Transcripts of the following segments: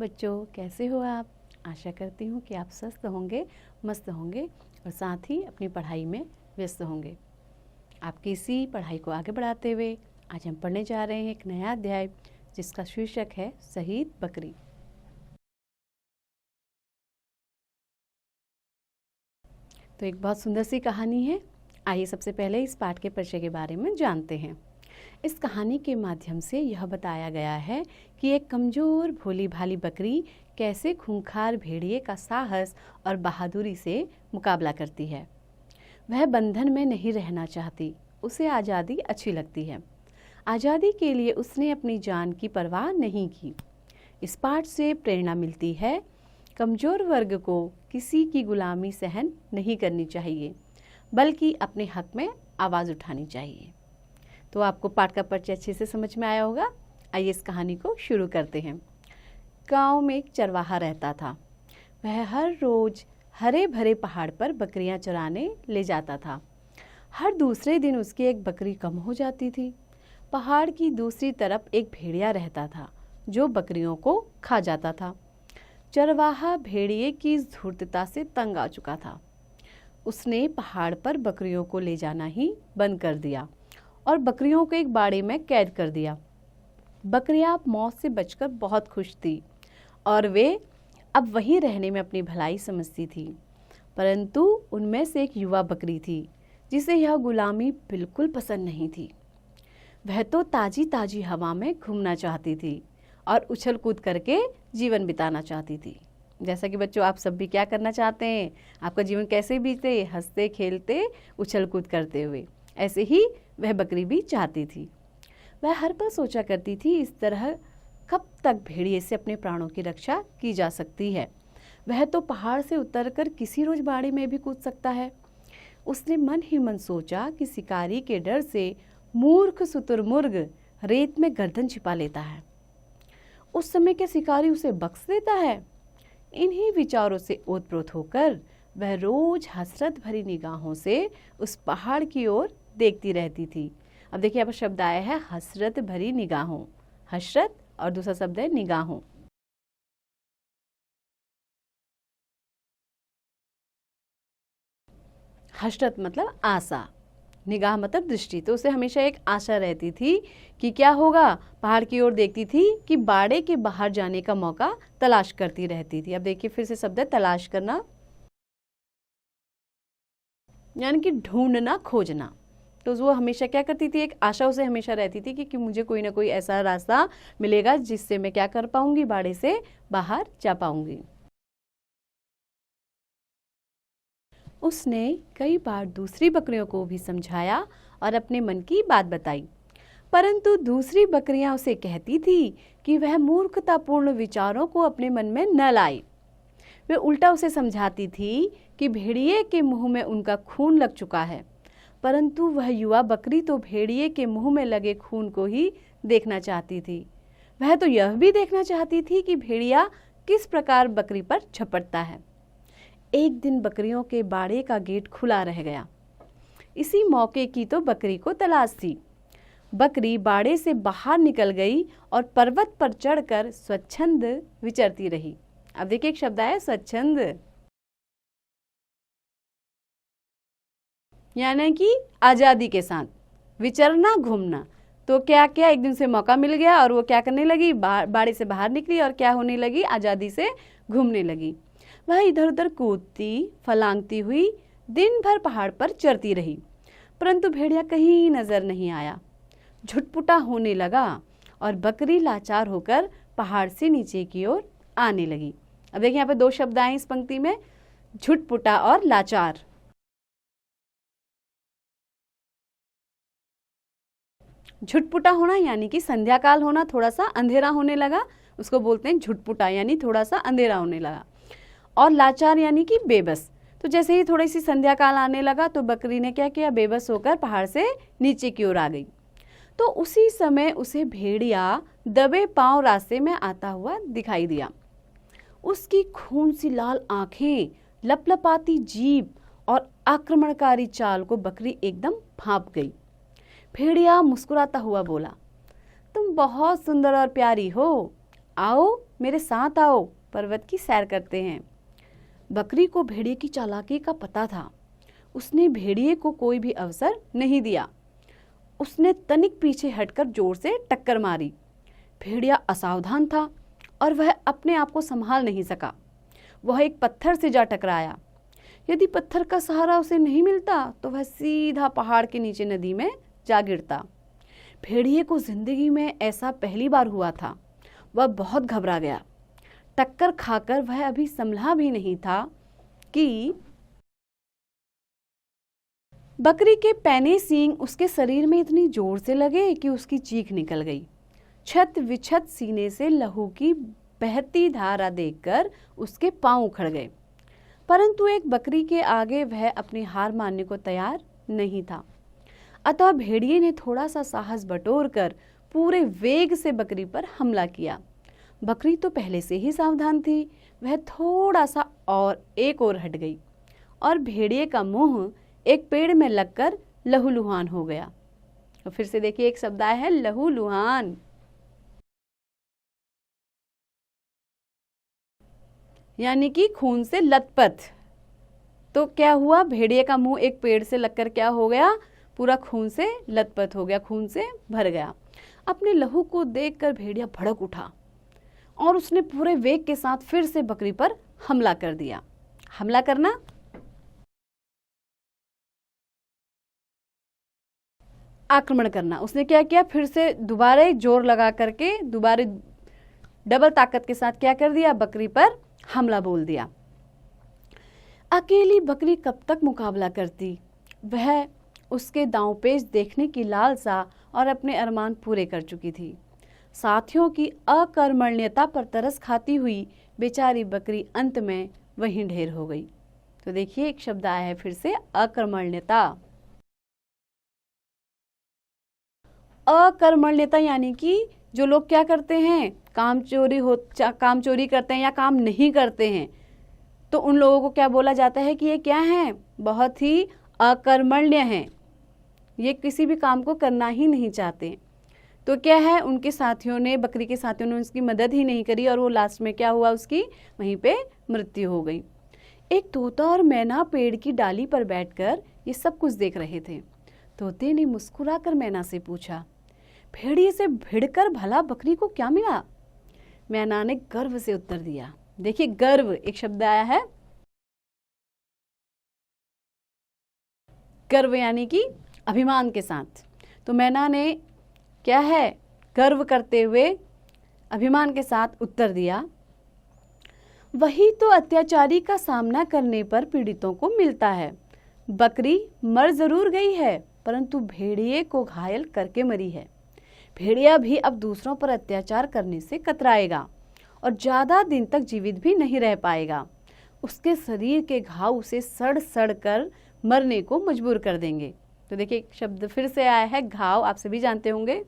बच्चों, कैसे हो आप? आशा करती हूँ कि आप स्वस्थ होंगे, मस्त होंगे और साथ ही अपनी पढ़ाई में व्यस्त होंगे। आपकी इसी पढ़ाई को आगे बढ़ाते हुए आज हम पढ़ने जा रहे हैं एक नया अध्याय जिसका शीर्षक है शहीद बकरी। तो एक बहुत सुंदर सी कहानी है। आइए सबसे पहले इस पाठ के परिचय के बारे में जानते हैं। इस कहानी के माध्यम से यह बताया गया है कि एक कमज़ोर भोली भाली बकरी कैसे खूंखार भेड़िए का साहस और बहादुरी से मुकाबला करती है। वह बंधन में नहीं रहना चाहती, उसे आज़ादी अच्छी लगती है। आज़ादी के लिए उसने अपनी जान की परवाह नहीं की। इस पाठ से प्रेरणा मिलती है, कमज़ोर वर्ग को किसी की गुलामी सहन नहीं करनी चाहिए, बल्कि अपने हक में आवाज़ उठानी चाहिए। तो आपको पाठ का परिचय अच्छे से समझ में आया होगा। आइए इस कहानी को शुरू करते हैं। गांव में एक चरवाहा रहता था। वह हर रोज हरे भरे पहाड़ पर बकरियां चराने ले जाता था। हर दूसरे दिन उसकी एक बकरी कम हो जाती थी। पहाड़ की दूसरी तरफ एक भेड़िया रहता था जो बकरियों को खा जाता था। चरवाहा भेड़िए की इस धूर्तता से तंग आ चुका था। उसने पहाड़ पर बकरियों को ले जाना ही बंद कर दिया और बकरियों को एक बाड़े में कैद कर दिया। बकरियां मौत से बचकर बहुत खुश थी और वे अब वहीं रहने में अपनी भलाई समझती थी। परंतु उनमें से एक युवा बकरी थी जिसे यह गुलामी बिल्कुल पसंद नहीं थी। वह तो ताजी ताजी हवा में घूमना चाहती थी और उछल कूद करके जीवन बिताना चाहती थी। जैसा कि बच्चों आप सब भी क्या करना चाहते हैं? आपका जीवन कैसे बीते? हंसते खेलते उछल कूद करते हुए। ऐसे ही वह बकरी भी चाहती थी। वह हर पल सोचा करती थी, इस तरह कब तक भेड़िए से अपने प्राणों की रक्षा की जा सकती है। वह तो पहाड़ से उतरकर किसी रोज बाड़े में भी कूद सकता है। उसने मन ही मन सोचा कि शिकारी के डर से मूर्ख शुतुरमुर्ग रेत में गर्दन छिपा लेता है। उस समय के शिकारी उसे बख्श देता है। इन्हीं विचारों से ओतप्रोत होकर वह रोज हसरत भरी निगाहों से उस पहाड़ की ओर देखती रहती थी। अब देखिए यहाँ पर शब्द आया है हसरत भरी निगाहों। हसरत और दूसरा शब्द है निगाहों। हसरत मतलब आशा, निगाह मतलब दृष्टि। तो उसे हमेशा एक आशा रहती थी कि क्या होगा। पहाड़ की ओर देखती थी कि बाड़े के बाहर जाने का मौका तलाश करती रहती थी। अब देखिए फिर से शब्द है तलाश करना, यानी कि ढूंढना, खोजना। तो वो हमेशा क्या करती थी, एक आशा उसे हमेशा रहती थी कि मुझे कोई ना कोई ऐसा रास्ता मिलेगा जिससे मैं क्या कर पाऊंगी, बाड़े से बाहर जा पाऊंगी। उसने कई बार दूसरी बकरियों को भी समझाया और अपने मन की बात बताई, परंतु दूसरी बकरियां उसे कहती थी कि वह मूर्खतापूर्ण विचारों को अपने मन में न लाए। वे उल्टा उसे समझाती थी कि भेड़िए के मुंह में उनका खून लग चुका है, परंतु वह युवा बकरी तो भेड़िए के मुंह में लगे खून को ही देखना चाहती थी। वह तो यह भी देखना चाहती थी कि भेड़िया किस प्रकार बकरी पर झपटता है। एक दिन बकरियों के बाड़े का गेट खुला रह गया। इसी मौके की तो बकरी को तलाश थी। बकरी बाड़े से बाहर निकल गई और पर्वत पर चढ़कर स्वच्छंद विचरती रही। अब देखिए एक शब्द आया स्वच्छंद, यानी कि आज़ादी के साथ विचरना, घूमना। तो क्या क्या एक दिन से मौका मिल गया और वो क्या करने लगी, बाड़े से बाहर निकली और क्या होने लगी, आज़ादी से घूमने लगी। वह इधर उधर कूदती फलांगती हुई दिन भर पहाड़ पर चढ़ती रही, परंतु भेड़िया कहीं नजर नहीं आया। झुटपुटा होने लगा और बकरी लाचार होकर पहाड़ से नीचे की ओर आने लगी। अब देखिए यहाँ पे दो शब्द आए इस पंक्ति में, झुटपुटा और लाचार। झुटपुटा होना यानी कि संध्या काल होना, थोड़ा सा अंधेरा होने लगा, उसको बोलते हैं झुटपुटा, यानी थोड़ा सा अंधेरा होने लगा। और लाचार यानी कि बेबस। तो जैसे ही थोड़ी सी संध्या काल आने लगा तो बकरी ने क्या किया, बेबस होकर पहाड़ से नीचे की ओर आ गई। तो उसी समय उसे भेड़िया दबे पांव रास्ते में आता हुआ दिखाई दिया। उसकी खून सी लाल आंखें, लपलपाती जीभ और आक्रमणकारी चाल को बकरी एकदम भांप गई। भेड़िया मुस्कुराता हुआ बोला, तुम बहुत सुंदर और प्यारी हो, आओ मेरे साथ आओ, पर्वत की सैर करते हैं। बकरी को भेड़िए की चालाकी का पता था। उसने भेड़िए को कोई भी अवसर नहीं दिया। उसने तनिक पीछे हटकर जोर से टक्कर मारी। भेड़िया असावधान था और वह अपने आप को संभाल नहीं सका। वह एक पत्थर से जा टकराया। यदि पत्थर का सहारा उसे नहीं मिलता तो वह सीधा पहाड़ के नीचे नदी में जा गिरता। भेड़िए को जिंदगी में ऐसा पहली बार हुआ था। वह बहुत घबरा गया। टक्कर खाकर वह अभी संभला भी नहीं था कि बकरी के पैने सींग उसके शरीर में इतनी जोर से लगे कि उसकी चीख निकल गई। छत विछत सीने से लहू की बहती धारा देखकर उसके पांव उखड़ गए, परंतु एक बकरी के आगे वह अपनी हार मानने को तैयार नहीं था। अतः भेड़िए ने थोड़ा सा साहस बटोरकर पूरे वेग से बकरी पर हमला किया। बकरी तो पहले से ही सावधान थी। वह थोड़ा सा और एक ओर हट गई और भेड़िए का मुंह एक पेड़ में लगकर लहूलुहान हो गया। तो फिर से देखिए, एक शब्द आया है लहूलुहान, यानी कि खून से लथपथ। तो क्या हुआ, भेड़िए का मुंह एक पेड़ से लगकर क्या हो गया, पूरा खून से लथपथ हो गया, खून से भर गया। अपने लहू को देखकर भेड़िया भड़क उठा और उसने पूरे वेग के साथ फिर से बकरी पर हमला कर दिया। हमला करना, आक्रमण करना। उसने क्या किया, फिर से दोबारा जोर लगा करके दोबारा डबल ताकत के साथ क्या कर दिया, बकरी पर हमला बोल दिया। अकेली बकरी कब तक मुकाबला करती। वह उसके दांवपेच देखने की लालसा और अपने अरमान पूरे कर चुकी थी। साथियों की अकर्मण्यता पर तरस खाती हुई बेचारी बकरी अंत में वहीं ढेर हो गई। तो देखिए, एक शब्द आया है फिर से, अकर्मण्यता। अकर्मण्यता यानी कि जो लोग क्या करते हैं, काम चोरी करते हैं या काम नहीं करते हैं, तो उन लोगों को क्या बोला जाता है कि ये क्या है, बहुत ही अकर्मण्य हैं। ये किसी भी काम को करना ही नहीं चाहते। तो क्या है, उनके साथियों ने, बकरी के साथियों ने उसकी मदद ही नहीं करी और वो लास्ट में क्या हुआ, उसकी वहीं पे मृत्यु हो गई। एक तोता और मैना पेड़ की डाली पर बैठकर ये सब कुछ देख रहे थे। तोते ने मुस्कुराकर मैना से पूछा, भेड़िए से भिड़कर भला बकरी को क्या मिला। मैना ने गर्व से उत्तर दिया। देखिए, गर्व, एक शब्द आया है, गर्व यानी कि अभिमान के साथ। तो मैना ने क्या है, गर्व करते हुए अभिमान के साथ उत्तर दिया, वही तो अत्याचारी का सामना करने पर पीड़ितों को मिलता है। बकरी मर जरूर गई है, परंतु भेड़िए को घायल करके मरी है। भेड़िया भी अब दूसरों पर अत्याचार करने से कतराएगा और ज्यादा दिन तक जीवित भी नहीं रह पाएगा। उसके शरीर के घाव उसे सड़ सड़ कर मरने को मजबूर कर देंगे। तो देखिए, एक शब्द फिर से आया है, घाव। आप सभी जानते होंगे,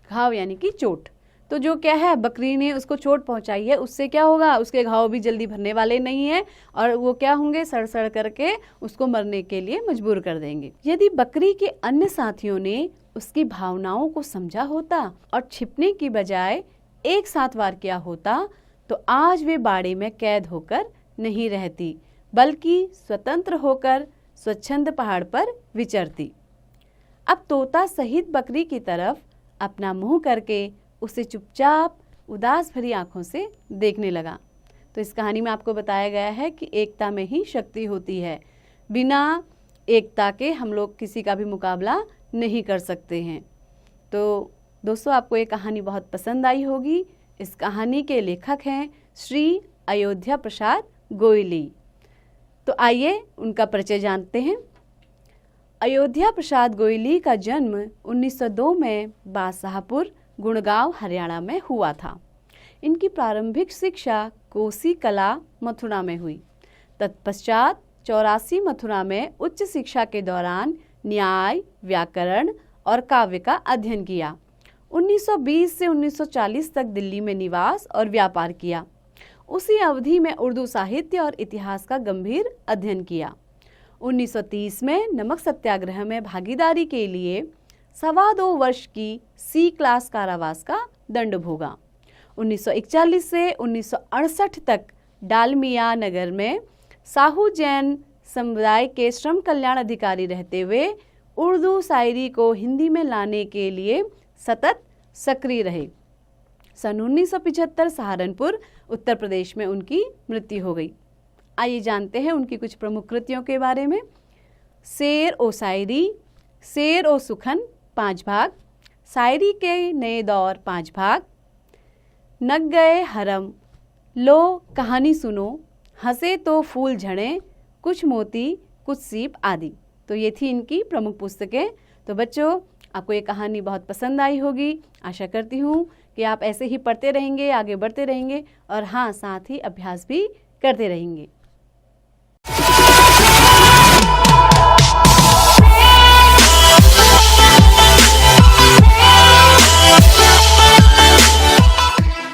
घाव यानी कि चोट। तो जो क्या है, बकरी ने उसको चोट पहुंचाई है, उससे क्या होगा, उसके घाव भी जल्दी भरने वाले नहीं है और वो क्या होंगे, सड़ सड़ करके उसको मरने के लिए मजबूर कर देंगे। यदि बकरी के अन्य साथियों ने उसकी भावनाओं को समझा होता और छिपने की बजाय एक साथ वार किया होता, तो आज वे बाड़े में कैद होकर नहीं रहती, बल्कि स्वतंत्र होकर स्वच्छंद पहाड़ पर विचरती। अब तोता सहित बकरी की तरफ अपना मुंह करके उसे चुपचाप उदास भरी आंखों से देखने लगा। तो इस कहानी में आपको बताया गया है कि एकता में ही शक्ति होती है। बिना एकता के हम लोग किसी का भी मुकाबला नहीं कर सकते हैं। तो दोस्तों, आपको ये कहानी बहुत पसंद आई होगी। इस कहानी के लेखक हैं श्री अयोध्या प्रसाद गोयली। तो आइए उनका परिचय जानते हैं। अयोध्या प्रसाद गोयली का जन्म 1902 में बादशाहपुर, गुड़गांव, हरियाणा में हुआ था। इनकी प्रारंभिक शिक्षा कोसी कला, मथुरा में हुई। तत्पश्चात 84 मथुरा में उच्च शिक्षा के दौरान न्याय, व्याकरण और काव्य का अध्ययन किया। 1920 से 1940 तक दिल्ली में निवास और व्यापार किया। उसी अवधि में उर्दू साहित्य और इतिहास का गंभीर अध्ययन किया। 1930 में नमक सत्याग्रह में भागीदारी के लिए 2.25 वर्ष की सी क्लास कारावास का दंड भोगा। 1941 से 1968 तक डालमिया नगर में साहू जैन समुदाय के श्रम कल्याण अधिकारी रहते हुए उर्दू शायरी को हिंदी में लाने के लिए सतत सक्रिय रहे। सन 1975 सहारनपुर उत्तर प्रदेश में उनकी मृत्यु हो गई। आइए जानते हैं उनकी कुछ प्रमुख कृतियों के बारे में। शेर ओ शायरी, शेर ओ सुखन 5 भाग, शायरी के नए दौर 5 भाग, नग गए हरम, लो कहानी सुनो, हंसे तो फूल झड़े, कुछ मोती कुछ सीप आदि। तो ये थी इनकी प्रमुख पुस्तकें। तो बच्चों, आपको ये कहानी बहुत पसंद आई होगी। आशा करती हूँ कि आप ऐसे ही पढ़ते रहेंगे, आगे बढ़ते रहेंगे और हाँ, साथ ही अभ्यास भी करते रहेंगे।